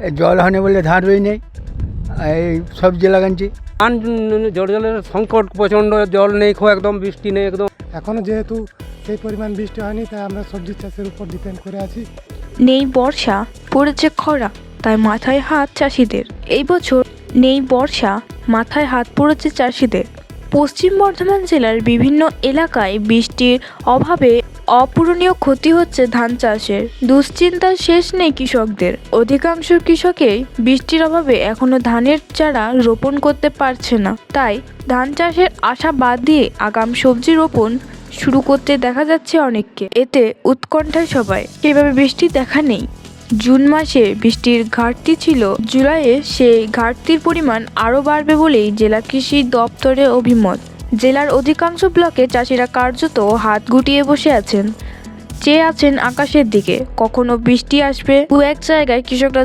এই জল হয়নি বলে ধান রই নেই, এই সবজি লাগাচ্ছি। ধান জলের সংকট প্রচণ্ড, জল নেই, একদম বৃষ্টি নেই একদম। এখনও যেহেতু সেই পরিমাণ বৃষ্টি হয়নি, তাই আমরা সবজি চাষের উপর ডিপেন্ড করে আছি। নেই বর্ষা, পড়েছে খরা, তাই মাথায় হাত চাষিদের। এই বছর নেই বর্ষা, মাথায় হাত পড়েছে চাষিদের। পশ্চিম বর্ধমান জেলার বিভিন্ন এলাকায় বৃষ্টির অভাবে অপূরণীয় ক্ষতি হচ্ছে ধান চাষের। দুশ্চিন্তার শেষ নেই কৃষকদের। অধিকাংশ কৃষকই বৃষ্টির অভাবে এখনো ধানের চারা রোপণ করতে পারছে না। তাই ধান চাষের আশা বাদ দিয়ে আগাম সবজি রোপণ শুরু করতে দেখা যাচ্ছে অনেককে। এতে উৎকণ্ঠায় সবাই। সেভাবে বৃষ্টির দেখা নেই। জুন মাসে বৃষ্টির ঘাটতি ছিল, জুলাইয়ে সেই ঘাটতির পরিমাণ আরও বাড়বে বলেই জেলা কৃষি দপ্তরের অভিমত। জেলার অধিকাংশ ব্লকে চাষিরা কার্যত হাত গুটিয়ে বসে আছেন, চেয়ে আছেন আকাশের দিকে, কখনো বৃষ্টি আসবে। দু এক জায়গায় কৃষকরা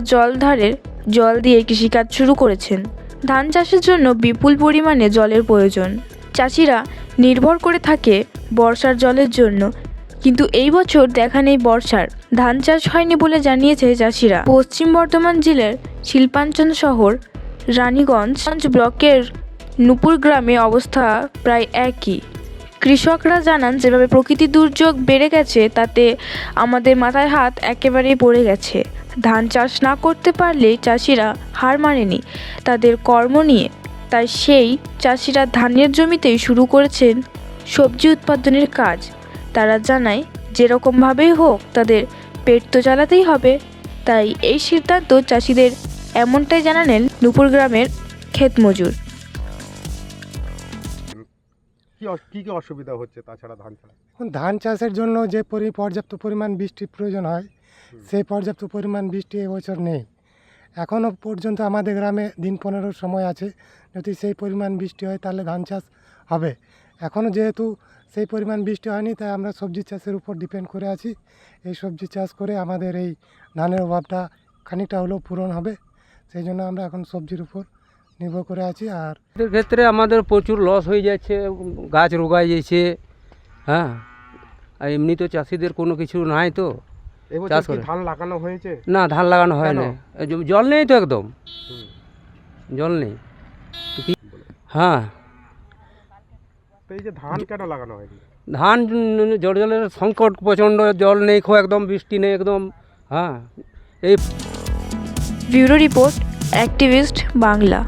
জল দিয়ে কৃষিকাজ শুরু করেছেন। ধান চাষের জন্য বিপুল পরিমাণে জলের প্রয়োজন। চাষিরা নির্ভর করে থাকে বর্ষার জলের জন্য, কিন্তু এই বছর দেখা নেই বর্ষার। ধান চাষ হয়নি বলে জানিয়েছে চাষিরা। পশ্চিম বর্ধমান জেলার শিল্পাঞ্চল শহর রানীগঞ্জ ব্লকের নুপুর গ্রামে অবস্থা প্রায় একই। কৃষকরা জানান, যেভাবে প্রকৃতি দুর্যোগ বেড়ে গেছে তাতে আমাদের মাথায় হাত একেবারেই পড়ে গেছে। ধান চাষ না করতে পারলে চাষিরা হার মানেনি তাদের কর্ম নিয়ে। তাই সেই চাষিরা ধানের জমিতেই শুরু করেছেন সবজি উৎপাদনের কাজ। তারা জানায়, যেরকমভাবেই হোক তাদের পেট তো চালাতেই হবে। তাই এই সিদ্ধান্ত চাষিদের, এমনটাই জানালেন নুপুর গ্রামের ক্ষেত মজুর। কি অসুবিধা হচ্ছে তাছাড়া ধান চাষ? এখন ধান চাষের জন্য যে পর্যাপ্ত পরিমাণ বৃষ্টির প্রয়োজন হয়, সেই পর্যাপ্ত পরিমাণ বৃষ্টি এবছর নেই। এখনও পর্যন্ত আমাদের গ্রামে দিন 15 সময় আছে। যদি সেই পরিমাণ বৃষ্টি হয় তাহলে ধান চাষ হবে। এখনও যেহেতু সেই পরিমাণ বৃষ্টি হয়নি, তাই আমরা সবজি চাষের উপর ডিপেন্ড করে আছি। এই সবজি চাষ করে আমাদের এই ধানের অভাবটা খানিকটা হলেও পূরণ হবে। সেই জন্য আমরা এখন সবজির উপর নির্ভর করে আছি। আর এদের ক্ষেত্রে আমাদের প্রচুর লস হয়ে যাচ্ছে, গাছ রোগায় যাচ্ছে। হ্যাঁ, আর এমনি তো চাষিদের কোনো কিছু নাই তো এবছর কি ধান লাগানো হয়েছে? না, ধান লাগানো হয় না, জল নেই তো একদম, জল নেই। হ্যাঁ, তো এই যে ধান কেন লাগানো হয়নি? ধান জলের সংকট প্রচণ্ড, জল নেই, একদম বৃষ্টি নেই একদম। হ্যাঁ, এই ব্যুরো রিপোর্ট, অ্যাক্টিভিস্ট বাংলা।